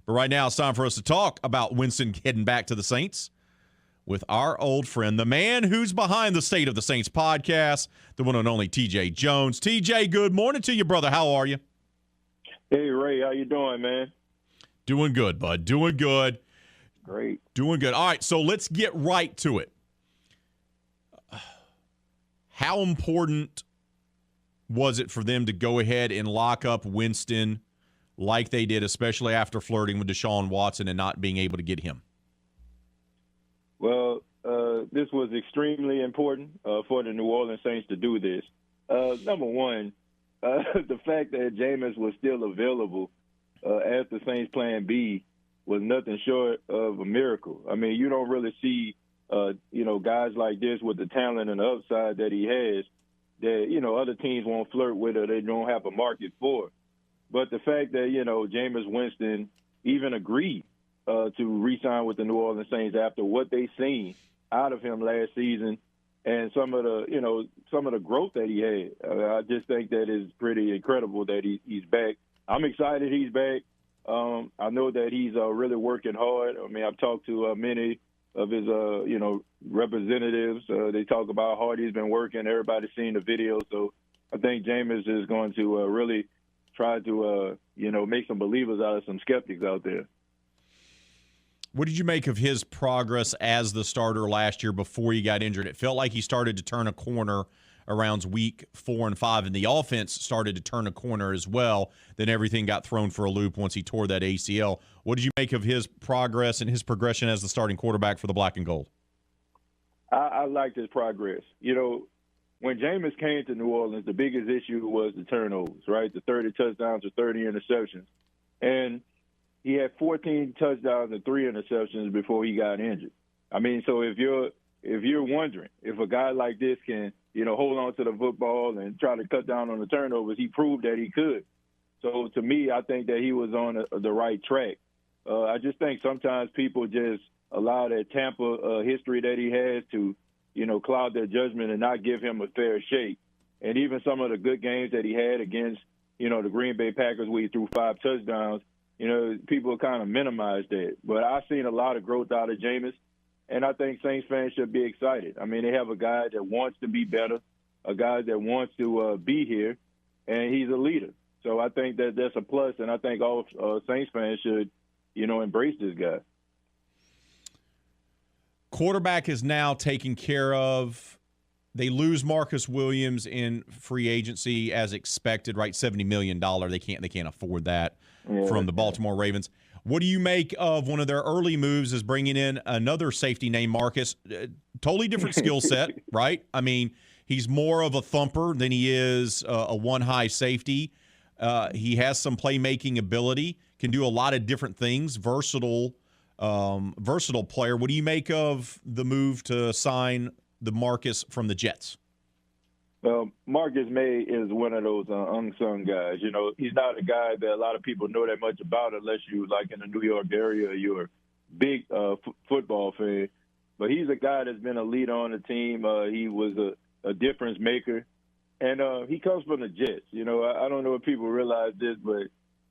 But right now it's time for us to talk about Winston heading back to the Saints with our old friend, the man who's behind the State of the Saints podcast, the one and only TJAY Jones. TJ, good morning to you, brother. How are you? Hey, Ray. How you doing, man? Doing good, bud. Doing good. Great. Doing good. All right, so let's get right to it. How important was it for them to go ahead and lock up Winston like they did, especially after flirting with Deshaun Watson and not being able to get him? Well, this was extremely important for the New Orleans Saints to do this. Number one, the fact that Jameis was still available as the Saints' plan B was nothing short of a miracle. I mean, you don't really see, guys like this with the talent and the upside that he has that, other teams won't flirt with or they don't have a market for. But the fact that, Jameis Winston even agreed to re-sign with the New Orleans Saints after what they seen out of him last season and some of the growth that he had. I just think that is pretty incredible that he's back. I'm excited he's back. I know that he's really working hard. I mean, I've talked to many of his, representatives. They talk about how hard he's been working. Everybody's seen the video. So I think Jameis is going to really try to, make some believers out of some skeptics out there. What did you make of his progress as the starter last year before he got injured? It felt like he started to turn a corner around week 4 and 5, and the offense started to turn a corner as well. Then everything got thrown for a loop once he tore that ACL. What did you make of his progress and his progression as the starting quarterback for the Black and Gold? I liked his progress. When Jameis came to New Orleans, the biggest issue was the turnovers, right? The 30 touchdowns or 30 interceptions. And he had 14 touchdowns and 3 interceptions before he got injured. I mean, so if you're wondering if a guy like this can, hold on to the football and try to cut down on the turnovers, he proved that he could. So to me, I think that he was on the right track. I just think sometimes people just allow that Tampa history that he has to, cloud their judgment and not give him a fair shake. And even some of the good games that he had against, the Green Bay Packers where he threw 5 touchdowns, people kind of minimize that. But I've seen a lot of growth out of Jameis, and I think Saints fans should be excited. I mean, they have a guy that wants to be better, a guy that wants to be here, and he's a leader. So I think that that's a plus, and I think all Saints fans should, embrace this guy. Quarterback is now taken care of. They lose Marcus Williams in free agency as expected, right? $70 million. They can't afford that from the Baltimore Ravens. What do you make of one of their early moves is bringing in another safety named Marcus? Totally different skill set, right? I mean, he's more of a thumper than he is a one-high safety. He has some playmaking ability, can do a lot of different things, versatile player. What do you make of the move to sign the Marcus from the Jets? Well, Marcus May is one of those unsung guys. He's not a guy that a lot of people know that much about unless you like in the New York area or you're a big football fan. But he's a guy that's been a leader on the team. He was a difference maker. And he comes from the Jets. I don't know if people realize this, but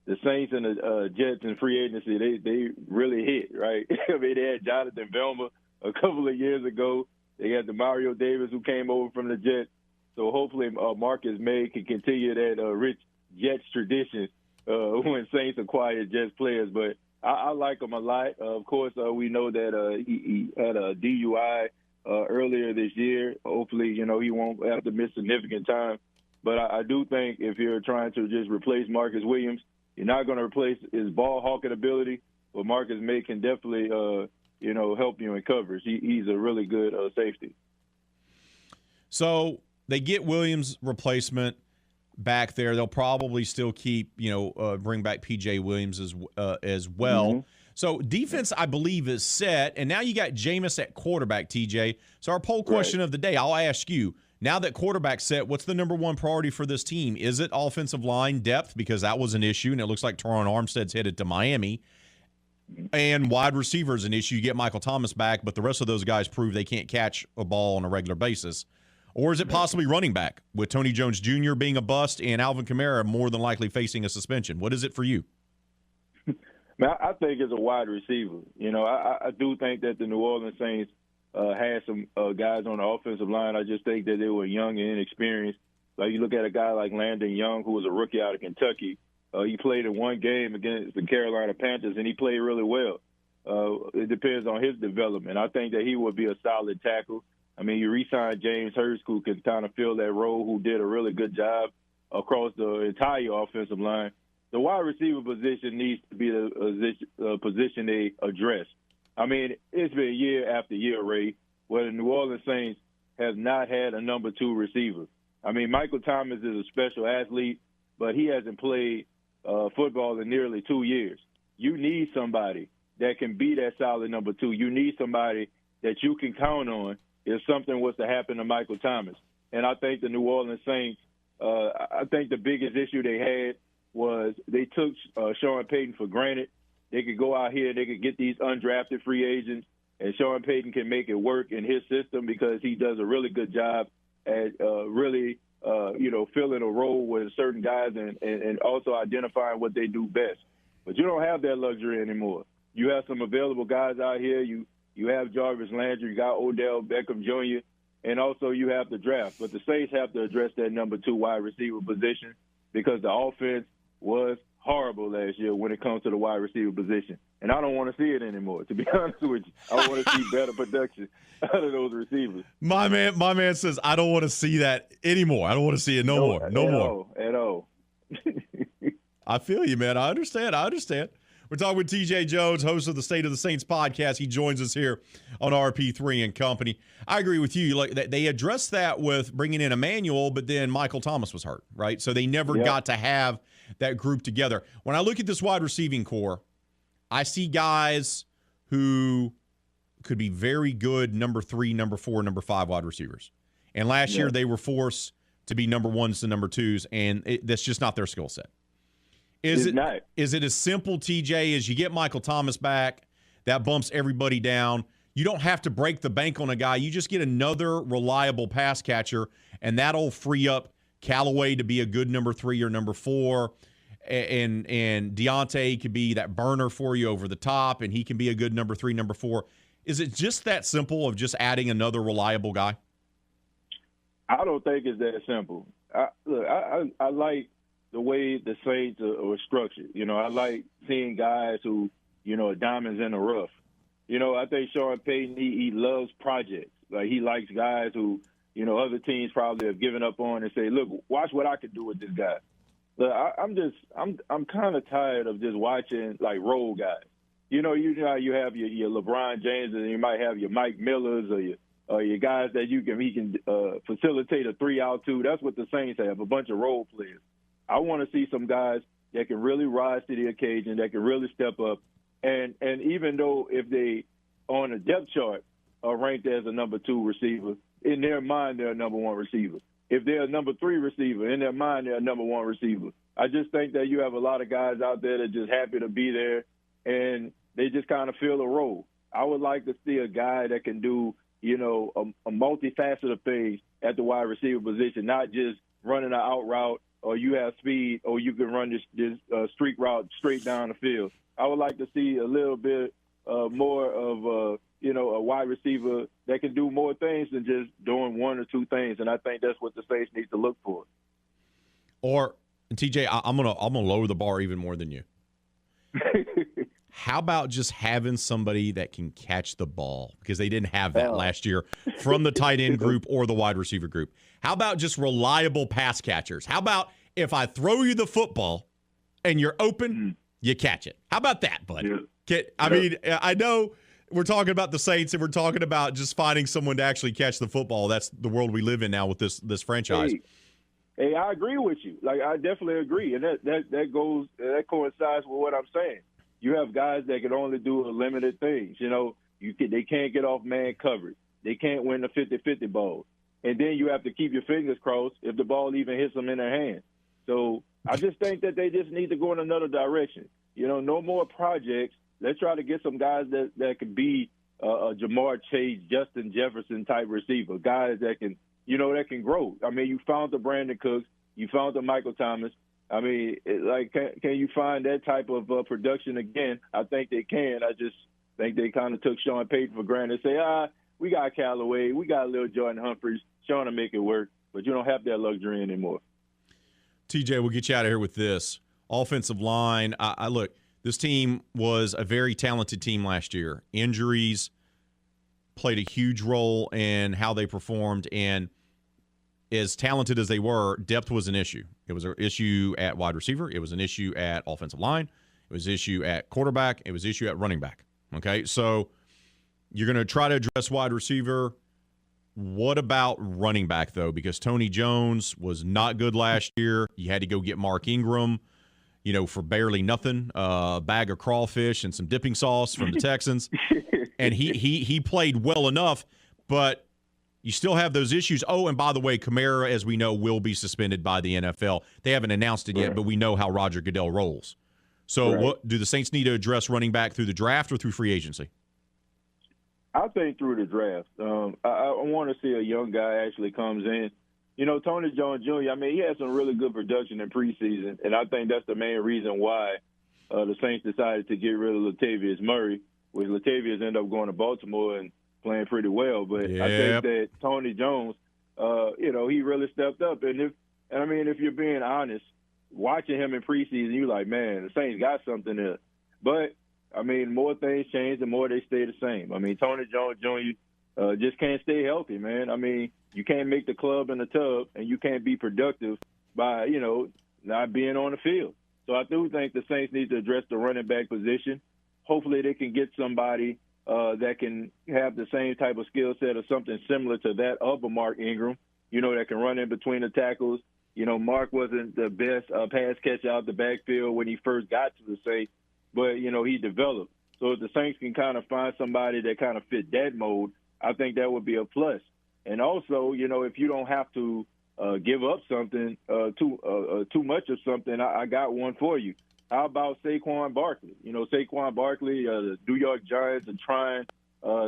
the Saints and the Jets in free agency, they really hit, right? I mean, they had Jonathan Velma a couple of years ago. They had the Mario Davis who came over from the Jets. So hopefully Marcus May can continue that rich Jets tradition when Saints acquire Jets players. But I like him a lot. Of course, we know that he had a DUI earlier this year. Hopefully, he won't have to miss significant time. But I do think if you're trying to just replace Marcus Williams, you're not going to replace his ball hawking ability. But Marcus May can definitely, help you in coverage. He's a really good safety. So they get Williams' replacement back there. They'll probably still keep, bring back P.J. Williams as well. Mm-hmm. So defense, I believe, is set. And now you got Jameis at quarterback, TJ. So our poll question of the day, I'll ask you, now that quarterback's set, what's the number one priority for this team? Is it offensive line depth? Because that was an issue, and it looks like Teron Armstead's headed to Miami. And wide receiver is an issue. You get Michael Thomas back, but the rest of those guys prove they can't catch a ball on a regular basis. Or is it possibly running back with Tony Jones Jr. being a bust and Alvin Kamara more than likely facing a suspension? What is it for you? Man, I think it's a wide receiver. You know, I do think that the New Orleans Saints had some guys on the offensive line. I just think that they were young and inexperienced. Like you look at a guy like Landon Young, who was a rookie out of Kentucky. He played in one game against the Carolina Panthers, and he played really well. It depends on his development. I think that he would be a solid tackle. I mean, you re-signed James Hurst, who can kind of fill that role, who did a really good job across the entire offensive line. The wide receiver position needs to be the position they address. I mean, it's been year after year, Ray, where the New Orleans Saints have not had a number 2 receiver. I mean, Michael Thomas is a special athlete, but he hasn't played football in nearly 2 years. You need somebody that can be that solid number 2. You need somebody that you can count on if something was to happen to Michael Thomas. And I think the New Orleans Saints, I think the biggest issue they had was they took Sean Payton for granted. They could go out here, they could get these undrafted free agents, and Sean Payton can make it work in his system because he does a really good job at really filling a role with certain guys and also identifying what they do best. But you don't have that luxury anymore. You have some available guys out here. You have Jarvis Landry, you got Odell Beckham Jr., and also you have the draft. But the Saints have to address that number 2 wide receiver position because the offense was horrible last year when it comes to the wide receiver position. And I don't want to see it anymore, to be honest with you. I want to see better production out of those receivers. My man says, I don't want to see that anymore. I don't want to see it no more. At all. I feel you, man. I understand. We're talking with TJAY Jones, host of the State of the Saints podcast. He joins us here on RP3 and Company. I agree with you. Like they addressed that with bringing in Emmanuel, but then Michael Thomas was hurt, right? So they never got to have that group together. When I look at this wide receiving core, I see guys who could be very good number 3, number 4, number 5 wide receivers. And last year they were forced to be number 1s and number 2s, and that's just not their skill set. Is it as simple, TJ, as you get Michael Thomas back, that bumps everybody down? You don't have to break the bank on a guy. You just get another reliable pass catcher, and that'll free up Callaway to be a good number 3 or number 4, and Deontay could be that burner for you over the top, and he can be a good number 3, number 4. Is it just that simple of just adding another reliable guy? I don't think it's that simple. I like the way the Saints are structured. You know, I like seeing guys who, are diamonds in the rough. I think Sean Payton, he loves projects. Like, he likes guys who, other teams probably have given up on and say, look, watch what I could do with this guy. But I'm kind of tired of just watching, like, role guys. You have your LeBron James, and you might have your Mike Millers or your guys that he can facilitate a 3-out 2. That's what the Saints have, a bunch of role players. I want to see some guys that can really rise to the occasion, that can really step up. And even though if they, on a depth chart, are ranked as a number 2 receiver, in their mind they're a number 1 receiver. If they're a number 3 receiver, in their mind they're a number 1 receiver. I just think that you have a lot of guys out there that are just happy to be there, and they just kind of fill a role. I would like to see a guy that can do, a multifaceted thing at the wide receiver position, not just running an out route, or you have speed, or you can run this streak route straight down the field. I would like to see a little bit more of, a wide receiver that can do more things than just doing 1 or 2 things, and I think that's what the Saints need to look for. Or, TJ, I'm gonna lower the bar even more than you. How about just having somebody that can catch the ball? Because they didn't have that last year from the tight end group or the wide receiver group. How about just reliable pass catchers? How about if I throw you the football and you're open, you catch it? How about that, bud? Yeah. I know we're talking about the Saints and we're talking about just finding someone to actually catch the football. That's the world we live in now with this franchise. Hey, I agree with you. Like, I definitely agree, and that coincides with what I'm saying. You have guys that can only do limited things. They can't get off man coverage. They can't win the 50-50 ball. And then you have to keep your fingers crossed if the ball even hits them in their hand. So I just think that they just need to go in another direction. No more projects. Let's try to get some guys that can be a Jamar Chase, Justin Jefferson type receiver, guys that can, that can grow. I mean, you found the Brandon Cooks, you found the Michael Thomas. I mean, can you find that type of production again? I think they can. I just think they kind of took Sean Payton for granted. Say, we got Callaway, we got little Jordan Humphreys, Sean to make it work, but you don't have that luxury anymore. TJ, we'll get you out of here with this. Offensive line, look, this team was a very talented team last year. Injuries played a huge role in how they performed, and as talented as they were, depth was an issue. It was an issue at wide receiver. It was an issue at offensive line. It was an issue at quarterback. It was an issue at running back. Okay, so you're going to try to address wide receiver. What about running back, though? Because TJ Jones was not good last year. You had to go get Mark Ingram, for barely nothing, a bag of crawfish and some dipping sauce from the Texans. And he played well enough, but you still have those issues. Oh, and by the way, Kamara, as we know, will be suspended by the NFL. They haven't announced it yet, but we know how Roger Goodell rolls. So what do the Saints need to address running back through the draft or through free agency? I think through the draft. I want to see a young guy actually comes in. TJ Jones Jr., I mean, he had some really good production in preseason, and I think that's the main reason why the Saints decided to get rid of Latavius Murray, which Latavius ended up going to Baltimore and playing pretty well. But I think that TJ Jones, he really stepped up. And if you're being honest, watching him in preseason, you're like, man, the Saints got something there. But, I mean, more things change, the more they stay the same. I mean, TJ Jones Jr. Just can't stay healthy, man. I mean, you can't make the club in the tub, and you can't be productive by, not being on the field. So I do think the Saints need to address the running back position. Hopefully they can get somebody that can have the same type of skill set or something similar to that of a Mark Ingram, that can run in between the tackles. Mark wasn't the best pass catcher out the backfield when he first got to the Saints, but, he developed. So if the Saints can kind of find somebody that kind of fit that mold, I think that would be a plus. And also, if you don't have to give up something too much of something, I got one for you. How about Saquon Barkley? Saquon Barkley, the New York Giants are trying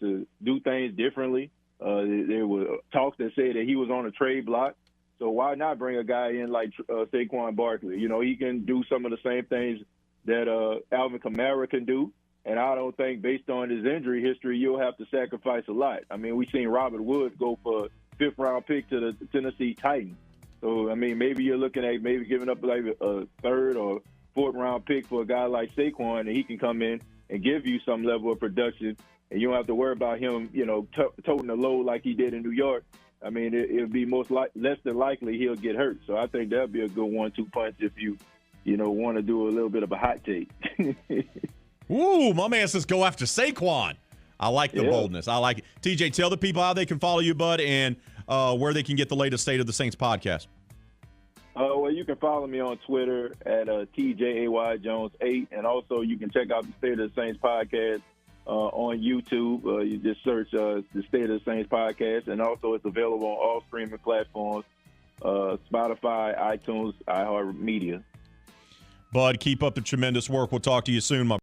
to do things differently. There were talks that say that he was on a trade block. So why not bring a guy in like Saquon Barkley? He can do some of the same things that Alvin Kamara can do. And I don't think, based on his injury history, you'll have to sacrifice a lot. I mean, we've seen Robert Woods go for a fifth-round pick to the Tennessee Titans. So, I mean, maybe you're looking at giving up like a third or fourth-round pick for a guy like Saquon, and he can come in and give you some level of production, and you don't have to worry about him, toting the load like he did in New York. I mean, it'll be less than likely he'll get hurt. So I think that'll be a good 1-2 punch if you want to do a little bit of a hot take. Ooh, my man says go after Saquon. I like the boldness. I like it. TJ, tell the people how they can follow you, bud, and where they can get the latest State of the Saints podcast. Well, you can follow me on Twitter at TJAY Jones 8, and also you can check out the State of the Saints podcast on YouTube. You just search the State of the Saints podcast, and also it's available on all streaming platforms, Spotify, iTunes, iHeartMedia. Bud, keep up the tremendous work. We'll talk to you soon, my